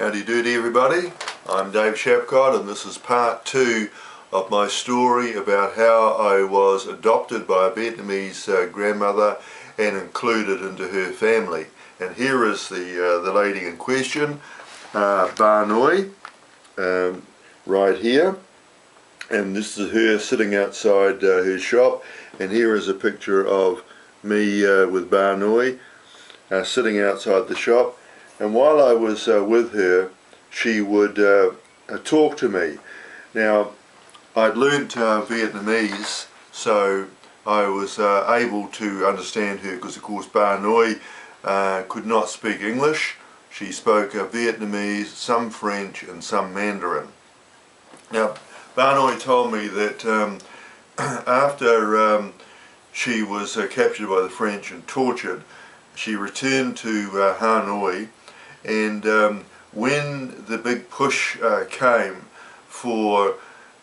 Howdy doody everybody, I'm Dave Shapcott and this is part 2 of my story about how I was adopted by a Vietnamese grandmother and included into her family. And here is the lady in question, Ba Noi, right here. And this is her sitting outside her shop, and here is a picture of me with Ba Noi sitting outside the shop. And while I was with her, she would talk to me. Now, I'd learnt Vietnamese, so I was able to understand her, because of course Ba Noi could not speak English. She spoke Vietnamese, some French and some Mandarin. Now, Ba Noi told me that after she was captured by the French and tortured, she returned to Hanoi, and when the big push came for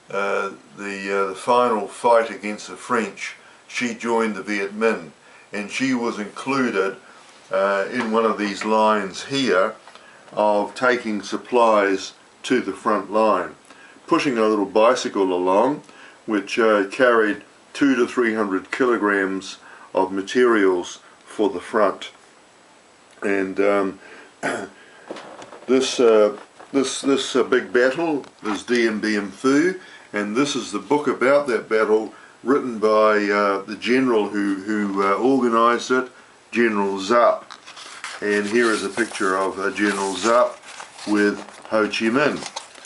the final fight against the French, she joined the Viet Minh, and she was included in one of these lines here of taking supplies to the front line, pushing a little bicycle along which carried 200 to 300 kilograms of materials for the front. And this big battle is Dien Bien Phu, and this is the book about that battle written by the general who organized it, General Giap. And here is a picture of General Giap with Ho Chi Minh,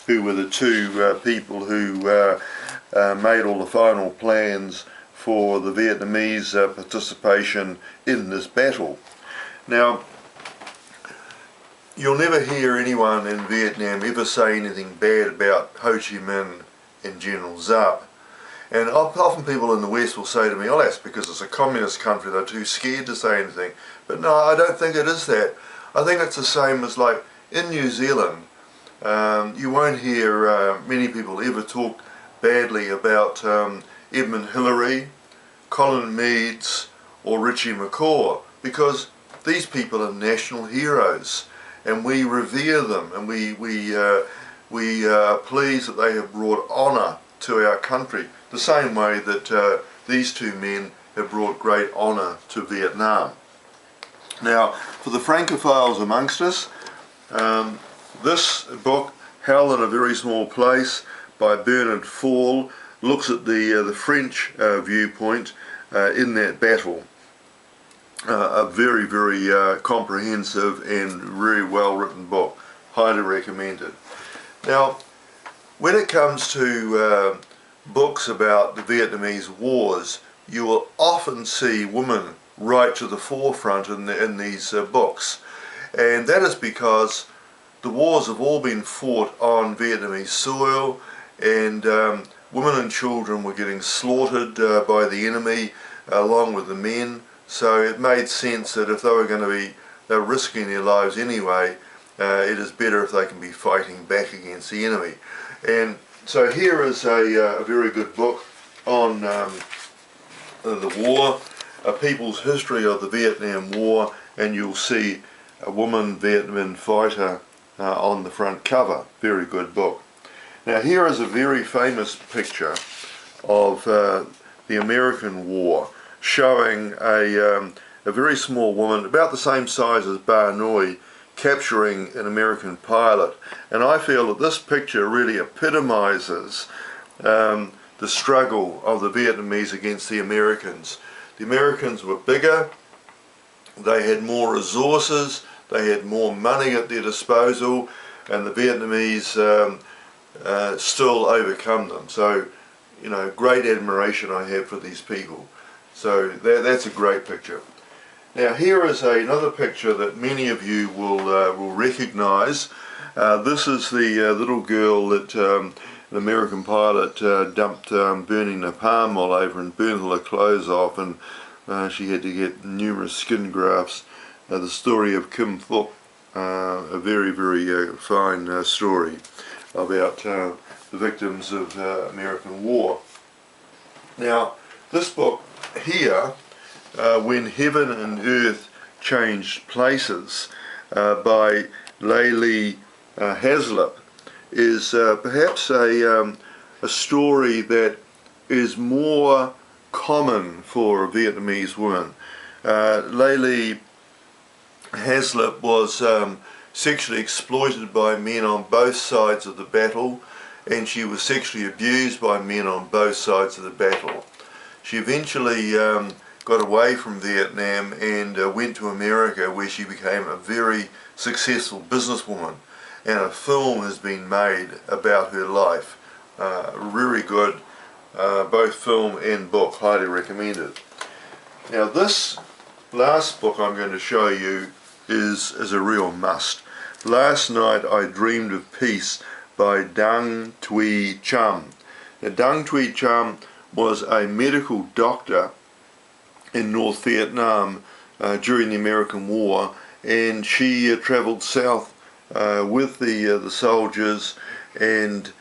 who were the two people who made all the final plans for the Vietnamese participation in this battle. Now, you'll never hear anyone in Vietnam ever say anything bad about Ho Chi Minh and General Giap. And often people in the West will say to me, oh, that's because it's a communist country, they're too scared to say anything. But no, I don't think it is that. I think it's the same as, like, in New Zealand, you won't hear many people ever talk badly about Edmund Hillary, Colin Meads or Richie McCaw, because these people are national heroes and we revere them, and we are pleased that they have brought honour to our country, the same way that these two men have brought great honour to Vietnam. Now, for the Francophiles amongst us, this book, Hell in a Very Small Place by Bernard Fall, looks at the French viewpoint in that battle. A very, very comprehensive and very well written book, highly recommended. Now, when it comes to books about the Vietnamese wars, you will often see women right to the forefront in these books, and that is because the wars have all been fought on Vietnamese soil, and women and children were getting slaughtered by the enemy along with the men. So it made sense that if they were going to be, they're risking their lives anyway, it is better if they can be fighting back against the enemy. And so here is a very good book on the war, a people's history of the Vietnam War, and you'll see a woman Viet Minh fighter on the front cover. Very good book. Now here is a very famous picture of the American War, showing a very small woman, about the same size as Ba Noi, capturing an American pilot. And I feel that this picture really epitomizes the struggle of the Vietnamese against the Americans. The Americans were bigger, they had more resources, they had more money at their disposal, and the Vietnamese still overcome them. So, you know, great admiration I have for these people. So that's a great picture. Now here is another picture that many of you will recognize. This is the little girl that an American pilot dumped burning napalm all over and burned all her clothes off, and she had to get numerous skin grafts. The story of Kim Phuc, a very, very fine story about the victims of American war. Now this book here, When Heaven and Earth Changed Places, by Lei Hazlitt is perhaps a story that is more common for Vietnamese women. Layli Hazlitt was sexually exploited by men on both sides of the battle, and she was sexually abused by men on both sides of the battle. She eventually got away from Vietnam and went to America, where she became a very successful businesswoman, and a film has been made about her life. Really good, both film and book, highly recommended. Now this last book I'm going to show you is a real must. Last Night I Dreamed of Peace by Dang Thuy Cham. Now Dang Thuy Cham was a medical doctor in North Vietnam during the American War, and she travelled south with the soldiers and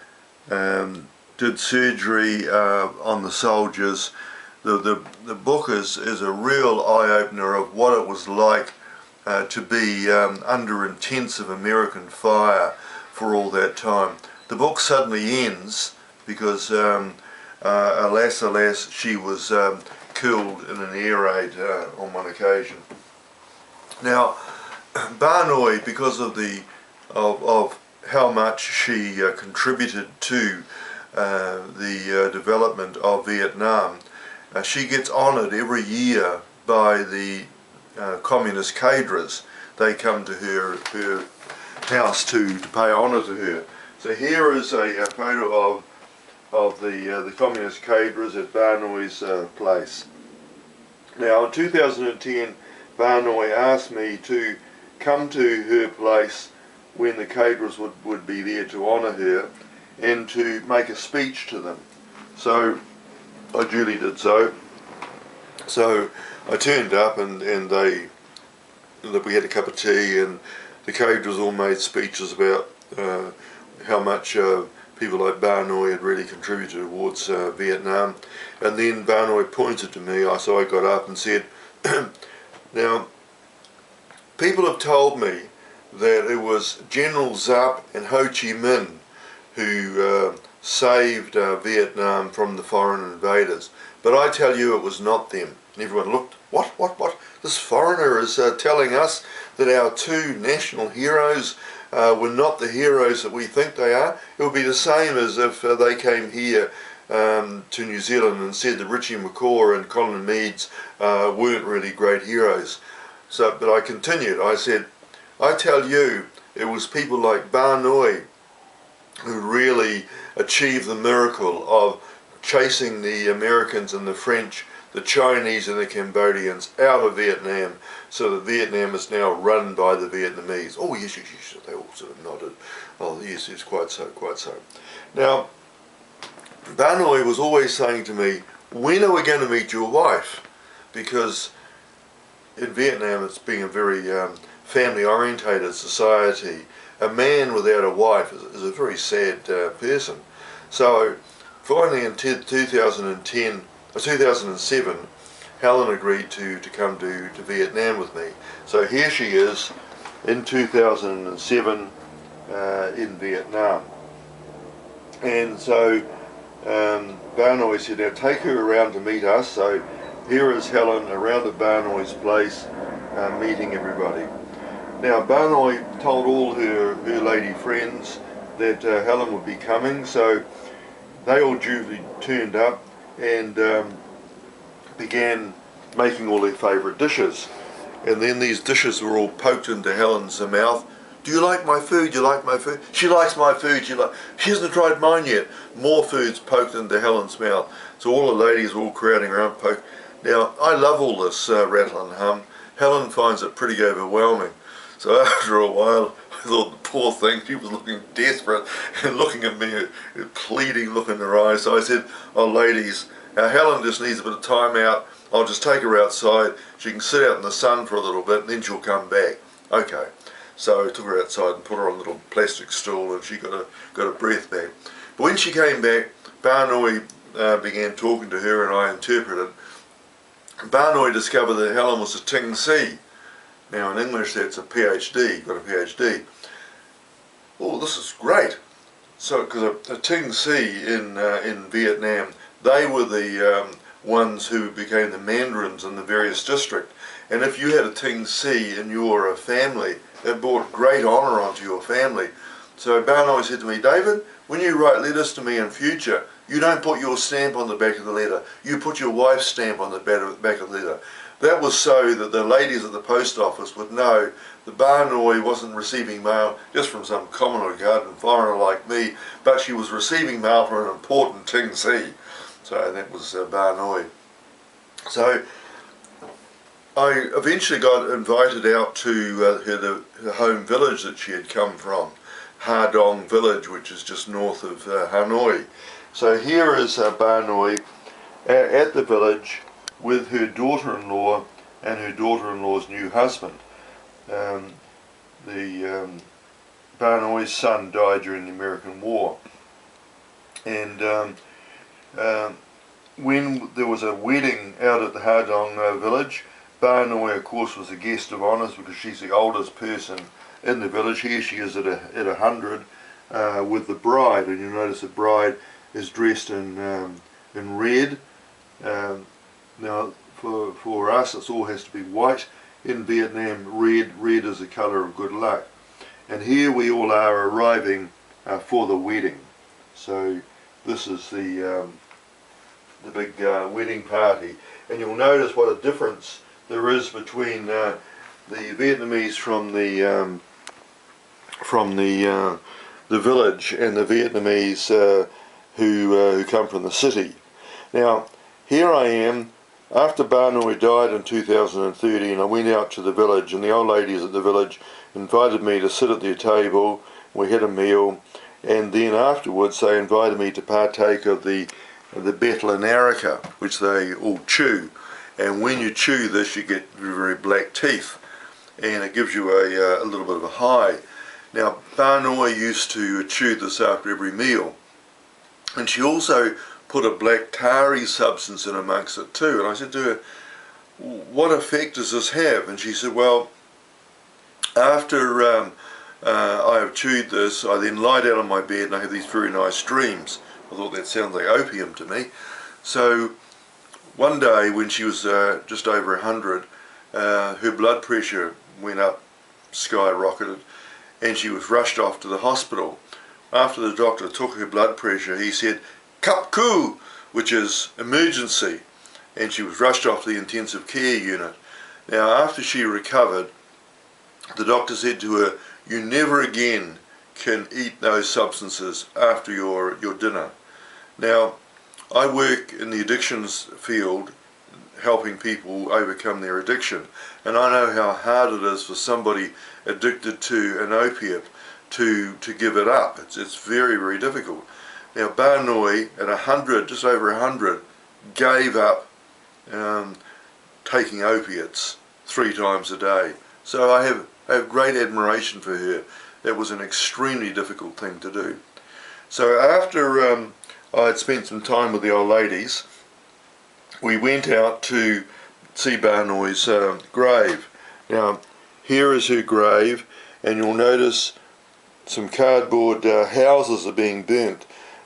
did surgery on the soldiers. The book is a real eye-opener of what it was like to be under intensive American fire for all that time. The book suddenly ends because alas, she was killed in an air raid on one occasion. Now, Ba Noi, because of how much she contributed to the development of Vietnam, she gets honoured every year by the communist cadres. They come to her house to pay honour to her. So here is a photo of the communist cadres at Ba Noi's place. Now in 2010, Ba Noi asked me to come to her place when the cadres would be there to honour her and to make a speech to them. So I duly did so. So I turned up and we had a cup of tea, and the cadres all made speeches about how much people like Ba Noi had really contributed towards Vietnam. And then Ba Noi pointed to me, so I got up and said, now, people have told me that it was General Giap and Ho Chi Minh who saved Vietnam from the foreign invaders, but I tell you it was not them. And everyone looked, what? This foreigner is telling us that our two national heroes were not the heroes that we think they are. It would be the same as if they came here to New Zealand and said that Richie McCaw and Colin Meads weren't really great heroes. So, but I continued. I said, I tell you, it was people like Ba Noi who really achieved the miracle of chasing the Americans and the French, the Chinese and the Cambodians out of Vietnam, so that Vietnam is now run by the Vietnamese. Oh yes, they all sort of nodded. Oh yes, quite so. Now, Ba Noi was always saying to me, when are we going to meet your wife? Because in Vietnam it's being a very family-orientated society. A man without a wife is a very sad person. So finally in 2007, Helen agreed to come to Vietnam with me. So here she is in 2007 in Vietnam. And so Ba Noi said, now take her around to meet us. So here is Helen around at Ba Noi's place meeting everybody. Now Ba Noi told all her lady friends that Helen would be coming, so they all duly turned up and began making all their favourite dishes. And then these dishes were all poked into Helen's mouth. Do you like my food? You like my food? She likes my food. She hasn't tried mine yet. More food's poked into Helen's mouth. So all the ladies were all crowding around, poke. Now I love all this rattle and hum. Helen finds it pretty overwhelming. So after a while, I thought the poor thing, she was looking desperate and looking at me, a pleading look in her eyes. So I said, oh ladies, Helen just needs a bit of time out. I'll just take her outside. She can sit out in the sun for a little bit and then she'll come back. Okay. So I took her outside and put her on a little plastic stool, and she got a breath back. But when she came back, Ba Noi began talking to her and I interpreted. Ba Noi discovered that Helen was a Ting Si. Now in English that's a PhD, got a PhD. Oh, this is great. So, because a Ting Si in Vietnam, they were the ones who became the mandarins in the various districts. And if you had a Ting Si in your family, it brought great honour onto your family. So Ba Noi said to me, David, when you write letters to me in future, you don't put your stamp on the back of the letter. You put your wife's stamp on the back of the letter. That was so that the ladies at the post office would know that Ba Noi wasn't receiving mail just from some common or garden foreigner like me, but she was receiving mail from an important Ting Si. So that was Ba Noi. So I eventually got invited out to her home village that she had come from, Ha Dong village, which is just north of Hanoi. So here is Ba Noi at the village with her daughter-in-law and her daughter-in-law's new husband. Ba Noi's son died during the American War, and when there was a wedding out at the Ha Dong village, Ba Noi, of course, was a guest of honours because she's the oldest person in the village. Here she is at 100 with the bride, and you'll notice the bride is dressed in red. Now, for us, it all has to be white. In Vietnam, red is the colour of good luck. And here we all are arriving for the wedding. So this is the big wedding party, and you'll notice what a difference there is between the Vietnamese from the village and the Vietnamese who come from the city. Now here I am after Ba Noi died in 2013. I went out to the village, and the old ladies at the village invited me to sit at their table. We had a meal, and then afterwards they invited me to partake of the betel and areca, which they all chew. And when you chew this, you get very, very black teeth, and it gives you a little bit of a high. Now, Ba Noi used to chew this after every meal, and she also put a black tarry substance in amongst it too. And I said to her, what effect does this have? And she said, well, after I have chewed this, I then lie down on my bed and I have these very nice dreams. I thought that sounds like opium to me. So one day when she was just over 100, her blood pressure went up, skyrocketed, and she was rushed off to the hospital. After the doctor took her blood pressure, he said, Cup Ku, which is emergency, and she was rushed off to the intensive care unit. Now after she recovered, the doctor said to her, you never again can eat those substances after your dinner. Now, I work in the addictions field, helping people overcome their addiction, and I know how hard it is for somebody addicted to an opiate to give it up. It's very, very difficult. Now, Ba Noi at 100, just over 100, gave up taking opiates 3 times a day. So I have great admiration for her. That was an extremely difficult thing to do. So after I had spent some time with the old ladies, we went out to see Ba Noi's grave. Now here is her grave, and you'll notice some cardboard houses are being burnt.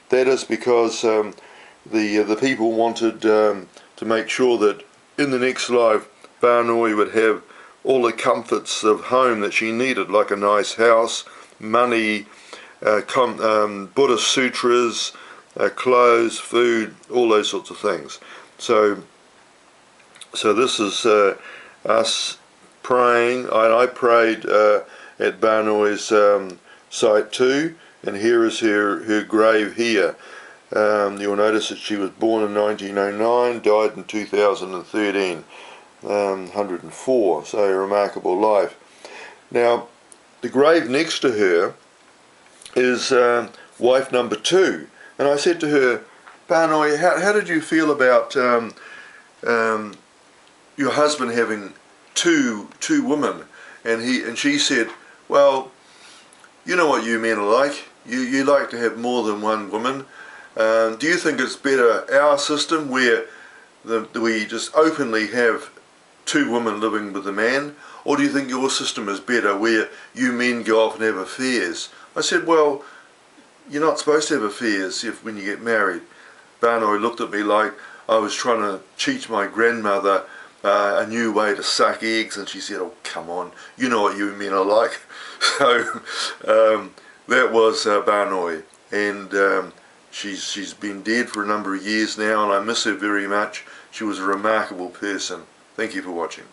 That is because the people wanted to make sure that in the next life Ba Noi would have all the comforts of home that she needed, like a nice house, money, Buddhist sutras, clothes, food, all those sorts of things. So this is us praying. I prayed at Ba Noi's site too, and here is her grave here. You'll notice that she was born in 1909, died in 2013, 104, so a remarkable life. Now, the grave next to her is wife number 2, and I said to her, Ba Noi, how did you feel about your husband having two women? And she said, well, you know what you men are like. You like to have more than one woman. Do you think it's better our system where we just openly have 2 women living with a man, or do you think your system is better where you men go off and have affairs? I said, well, you're not supposed to have affairs when you get married. Barnoy looked at me like I was trying to teach my grandmother a new way to suck eggs, and she said, oh, come on, you know what you men are like. So that was Barnoy, and she's been dead for a number of years now, and I miss her very much. She was a remarkable person. Thank you for watching.